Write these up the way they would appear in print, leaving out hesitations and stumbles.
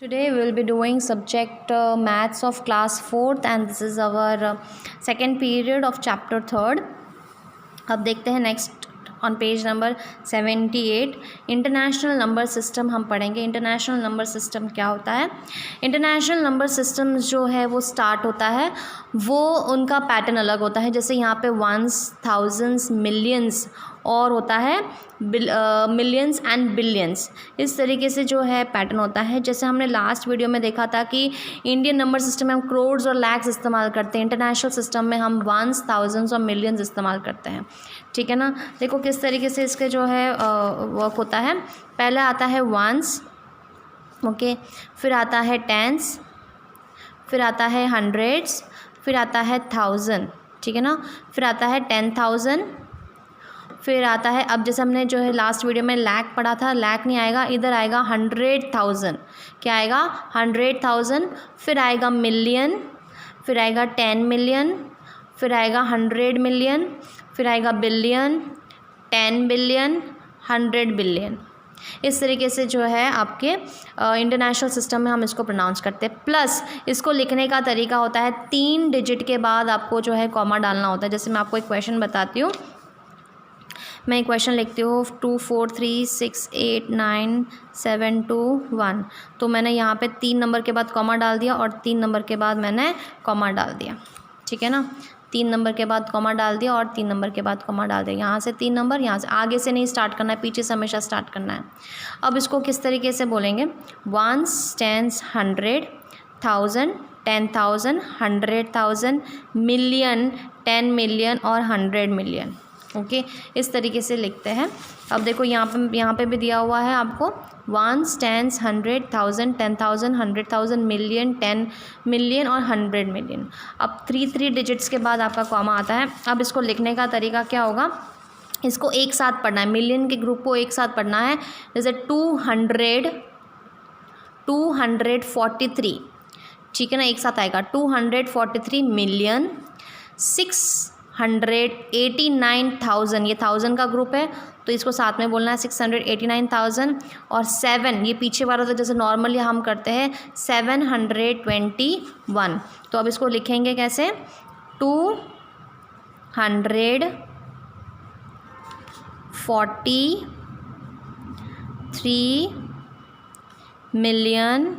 Today we will be doing subject maths of class 4th and this is our second period of chapter 3rd. अब देखते हैं next on page number 78 international number system हम पढ़ेंगे। International number system क्या होता है? International number system जो है वो स्टार्ट होता है, वो उनका पैटर्न अलग होता है। जैसे यहाँ पे वंस, थाउजेंड्स, मिलियंस और होता है मिलियंस एंड बिलियंस। इस तरीके से जो है पैटर्न होता है। जैसे हमने लास्ट वीडियो में देखा था कि इंडियन नंबर सिस्टम में हम करोड्स और लैक्स इस्तेमाल करते हैं, इंटरनेशनल सिस्टम में हम वंस, थाउजेंड्स और मिलियंस इस्तेमाल करते हैं। ठीक है ना। देखो किस तरीके से इसके जो है वर्क होता है। पहले आता है वंस, ओके, फिर आता है टेंस, फिर आता है हंड्रेड्स, फिर आता है थाउजेंड। ठीक है ना। फिर आता है 10,000, फिर आता है, अब जैसे हमने जो है लास्ट वीडियो में लैक पढ़ा था, लैक नहीं आएगा, इधर आएगा 100,000। क्या आएगा? 100,000। फिर आएगा मिलियन, फिर आएगा 10 मिलियन, फिर आएगा 100 मिलियन, फिर आएगा बिलियन, 10 बिलियन, 100 बिलियन। इस तरीके से जो है आपके इंटरनेशनल सिस्टम में हम इसको प्रोनाउंस करते हैं। प्लस इसको लिखने का तरीका होता है, 3 डिजिट के बाद आपको जो है कॉमा डालना होता है। जैसे मैं आपको एक क्वेश्चन बताती हूँ, मैं एक क्वेश्चन लिखती हूँ 2 4 3 6 8 9 7 2 1। तो मैंने यहाँ पे 3 नंबर के बाद कॉमा डाल दिया और 3 नंबर के बाद मैंने कॉमा डाल दिया। ठीक है ना। 3 नंबर के बाद कॉमा डाल दिया और 3 नंबर के बाद कॉमा डाल दिया। यहाँ से 3 नंबर, यहाँ से आगे से नहीं स्टार्ट करना है, पीछे से हमेशा स्टार्ट करना है। अब इसको किस तरीके से बोलेंगे? वंस, टेंस, 100, 1000, 10,000, 100,000, मिलियन, 10 मिलियन और 100 मिलियन। ओके, इस तरीके से लिखते हैं। अब देखो यहाँ पे भी दिया हुआ है आपको वंस, टेंस, 100, 1000, 10,000, 100,000, मिलियन, 10 मिलियन और 100 मिलियन। अब 3 डिजिट्स के बाद आपका कॉमा आता है। अब इसको लिखने का तरीका क्या होगा? इसको एक साथ पढ़ना है, मिलियन के ग्रुप को एक साथ पढ़ना है। जैसे 243, ठीक है ना, एक साथ आएगा 243 मिलियन, 689,000, ये 1000 का ग्रुप है तो इसको साथ में बोलना है 689,000 और 7, ये पीछे वाला तो जैसे नॉर्मली हम करते हैं 721। तो अब इसको लिखेंगे कैसे? 243 मिलियन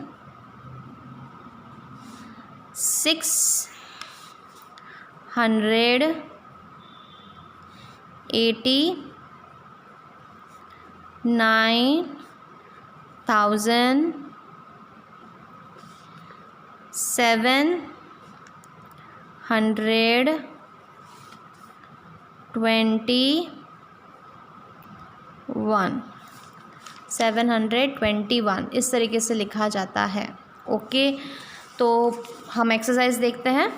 689,000 721 इस तरीके से लिखा जाता है। ओके, तो हम एक्सरसाइज देखते हैं।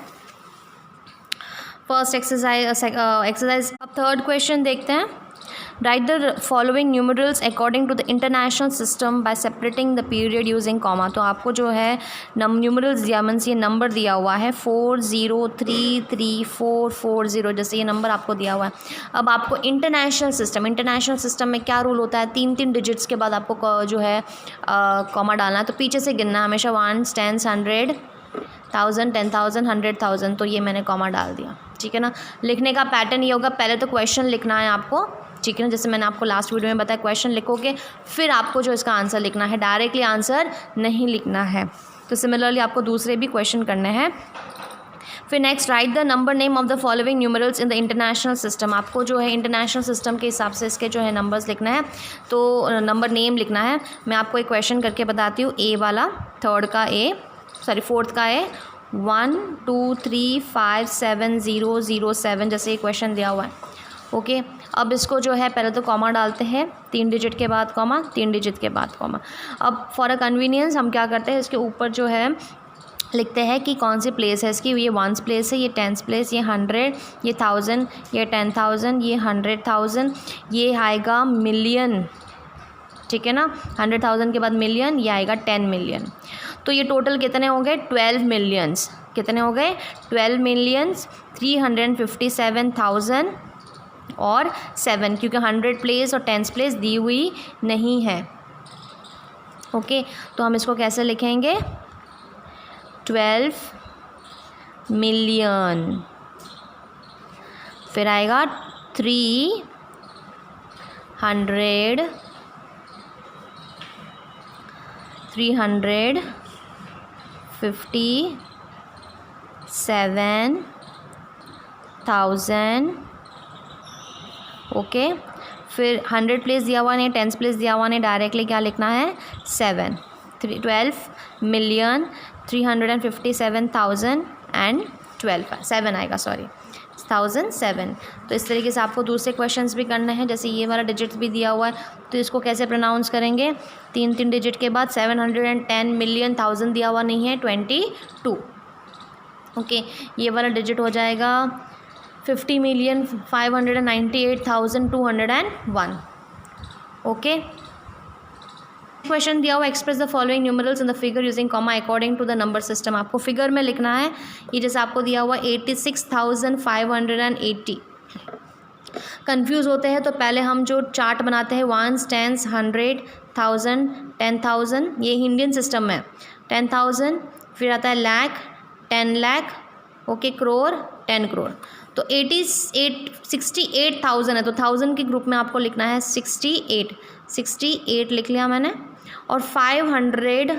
फर्स्ट एक्सरसाइज अब थर्ड क्वेश्चन देखते हैं। Write the following numerals according to the international system by separating the period using comma. तो आपको जो है न्यूमरल्स दिया, मीन्स ये नंबर दिया हुआ है 40334440, जैसे ये नंबर आपको दिया हुआ है। अब आपको इंटरनेशनल सिस्टम में क्या रूल होता है? 3 डिजिट्स के बाद आपको जो है कॉमा डालना है। तो पीछे से गिनना है हमेशा, 1 10 100 1000 10,000 100,000। तो ये मैंने कॉमा डाल दिया। ठीक है ना। लिखने का पैटर्न ये होगा, पहले तो क्वेश्चन लिखना है आपको। ठीक है ना, जैसे मैंने आपको लास्ट वीडियो में बताया, क्वेश्चन लिखोगे फिर आपको जो इसका आंसर लिखना है, डायरेक्टली आंसर नहीं लिखना है। तो सिमिलरली आपको दूसरे भी क्वेश्चन करने हैं। फिर next, right the number name of the following numerals in the international system. आपको जो है इंटरनेशनल सिस्टम के हिसाब से इसके जो है नंबर्स लिखना है, तो नंबर नेम लिखना है। मैं आपको एक क्वेश्चन करके बताती हूँ। ए वाला, फोर्थ का ए 1 2 3 5 7 0 0 7, जैसे ये क्वेश्चन दिया हुआ है। ओके, अब इसको जो है पहले तो कॉमा डालते हैं, 3 डिजिट के बाद कॉमा, 3 डिजिट के बाद कॉमा। अब फॉर अ कन्वीनियंस हम क्या करते हैं, इसके ऊपर जो है लिखते हैं कि कौन सी प्लेस है इसकी। ये वंस प्लेस है, ये टेंस प्लेस, ये 100, ये 1000, ये 10,000, ये 100,000, ये आएगा मिलियन। ठीक है ना। 100,000 के बाद मिलियन, ये आएगा 10 मिलियन। तो ये टोटल कितने हो गए? 12 मिलियंस। कितने हो गए? 12 मिलियंस 357,000 और 7, क्योंकि 100 प्लेस और 10 प्लेस दी हुई नहीं है। ओके, तो हम इसको कैसे लिखेंगे, 12 मिलियन, फिर आएगा 357,000, ओके। फिर 100 प्लेस दिया हुआ नहीं, 10 प्लेस दिया हुआ नहीं, डायरेक्टली क्या लिखना है, 7, 12,357,012 7 आएगा, सॉरी 1007। तो इस तरीके से आपको दूसरे क्वेश्चंस भी करने हैं। जैसे ये वाला डिजिट्स भी दिया हुआ है, तो इसको कैसे प्रोनाउंस करेंगे, 3 डिजिट के बाद 710 मिलियन, 1000 दिया हुआ नहीं है, 22, ओके। ये वाला डिजिट हो जाएगा 50,598,201, ओके। क्वेश्चन दिया हुआ, express the following numerals in the figure using comma according to the number system. आपको फिगर में लिखना है। ये जैसे आपको दिया हुआ 86,580। कंफ्यूज होते हैं तो पहले हम जो चार्ट बनाते हैं, 1s, 10s, 100, 1000, 10,000, ये इंडियन सिस्टम में 10,000, फिर आता है लाख, 10 लाख, ओके, करोड़, 10 करोड़। तो 68,000 है, तो 1000 के ग्रुप में आपको लिखना है 68 लिख लिया मैंने। और 500,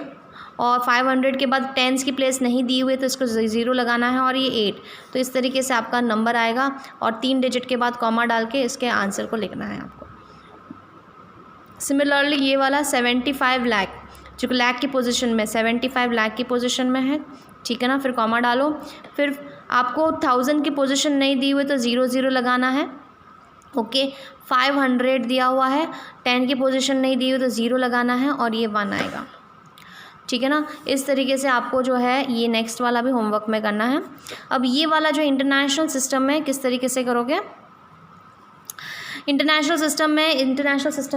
और 500 के बाद टेंस की प्लेस नहीं दी हुई तो इसको 0 लगाना है, और ये 8। तो इस तरीके से आपका नंबर आएगा, और 3 डिजिट के बाद कॉमा डाल के इसके आंसर को लिखना है आपको। सिमिलरली ये वाला 75 लाख, जो लाख की पोजीशन में, 75 लाख की पोजीशन में है, ठीक है ना। फिर कॉमा डालो, फिर आपको 1000 की पोजीशन नहीं दी हुई तो 0 लगाना है, ओके। 500 दिया हुआ है, 10 की पोजीशन नहीं दी हुई तो 0 लगाना है, और ये 1 आएगा, ठीक है ना। इस तरीके से आपको जो है ये नेक्स्ट वाला भी होमवर्क में करना है। अब ये वाला जो इंटरनेशनल सिस्टम में किस तरीके से करोगे, इंटरनेशनल सिस्टम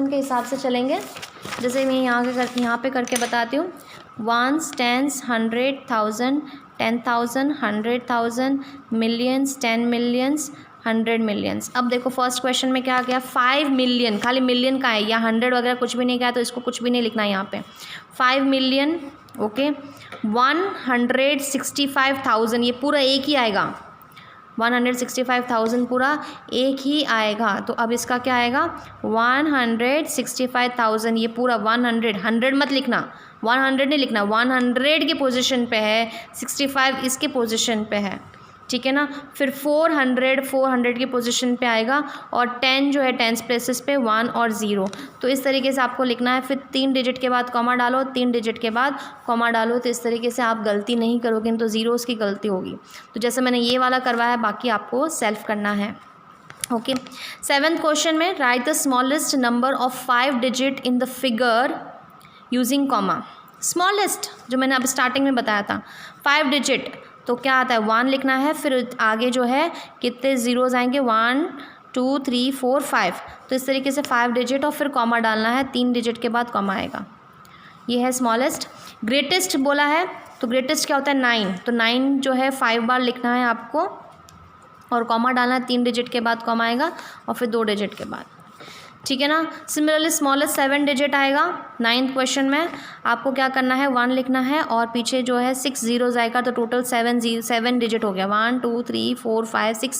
के हिसाब से चलेंगे। जैसे मैं यहाँ पे करके बताती हूँ, 1s, 10s, 100, 1000, 10,000, 100,000, millions, 10 millions, 100 millions. अब देखो फर्स्ट क्वेश्चन में क्या आ गया, 5 मिलियन, खाली मिलियन का है, या 100 वगैरह कुछ भी नहीं कहा, तो इसको कुछ भी नहीं लिखना है यहाँ पे। 5 मिलियन, ओके। 165,000, ये पूरा एक ही आएगा, 165,000 पूरा एक ही आएगा। तो अब इसका क्या आएगा, 165,000, ये पूरा 100 मत लिखना, 100 नहीं लिखना, 100 के पोजीशन पे है, 65 इसके पोजीशन पे है, ठीक है ना। फिर 400 की पोजीशन पे आएगा, और 10 जो है 10 प्लेसेस पे 1 और 0। तो इस तरीके से आपको लिखना है। फिर 3 डिजिट के बाद कॉमा डालो, 3 डिजिट के बाद कॉमा डालो। तो इस तरीके से आप गलती नहीं करोगे, तो ज़ीरोज़ की गलती होगी। तो जैसे मैंने ये वाला करवाया, बाकी आपको सेल्फ करना है, ओके। 7th क्वेश्चन में, right the smallest number of 5 digit in the figure using comma. Smallest जो मैंने अब स्टार्टिंग में बताया था, 5 डिजिट, तो क्या आता है, 1 लिखना है। फिर आगे जो है कितने ज़ीरोज़ आएंगे, 1 2 3 4 5। तो इस तरीके से 5 डिजिट, और फिर कॉमा डालना है, 3 डिजिट के बाद कॉमा आएगा। ये है स्मॉलेस्ट। ग्रेटेस्ट बोला है, तो ग्रेटेस्ट क्या होता है, 9। तो 9 जो है 5 बार लिखना है आपको, और कॉमा डालना है, 3 डिजिट के बाद कॉमा आएगा, और फिर 2 डिजिट के बाद, ठीक है ना। सिमिलरली स्मॉलेस्ट 7 डिजिट आएगा। 9th क्वेश्चन में आपको क्या करना है, 1 लिखना है, और पीछे जो है 6 ज़ीरोज़ आएगा, तो टोटल 7 डिजिट हो गया, 1 2 3 4 5 6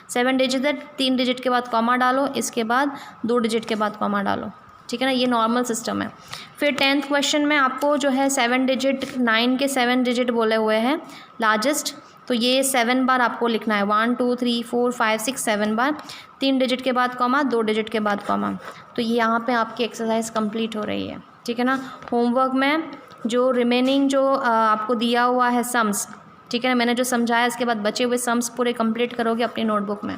7 डिजिट है। 3 डिजिट के बाद कॉमा डालो, इसके बाद 2 डिजिट के बाद कॉमा डालो, ठीक है ना। ये नॉर्मल सिस्टम है। फिर 10th क्वेश्चन में आपको जो है 7 डिजिट, 9 के 7 डिजिट बोले हुए हैं लार्जेस्ट, तो ये 7 बार आपको लिखना है, 1 2 3 4 5 6 7 बार। 3 डिजिट के बाद कॉमा, 2 डिजिट के बाद कॉमा। तो ये यहाँ पे आपकी एक्सरसाइज कंप्लीट हो रही है, ठीक है ना। होमवर्क में जो रिमेनिंग जो आपको दिया हुआ है सम्स, ठीक है ना, मैंने जो समझाया इसके बाद बचे हुए सम्स पूरे कंप्लीट करोगे अपनी नोटबुक में।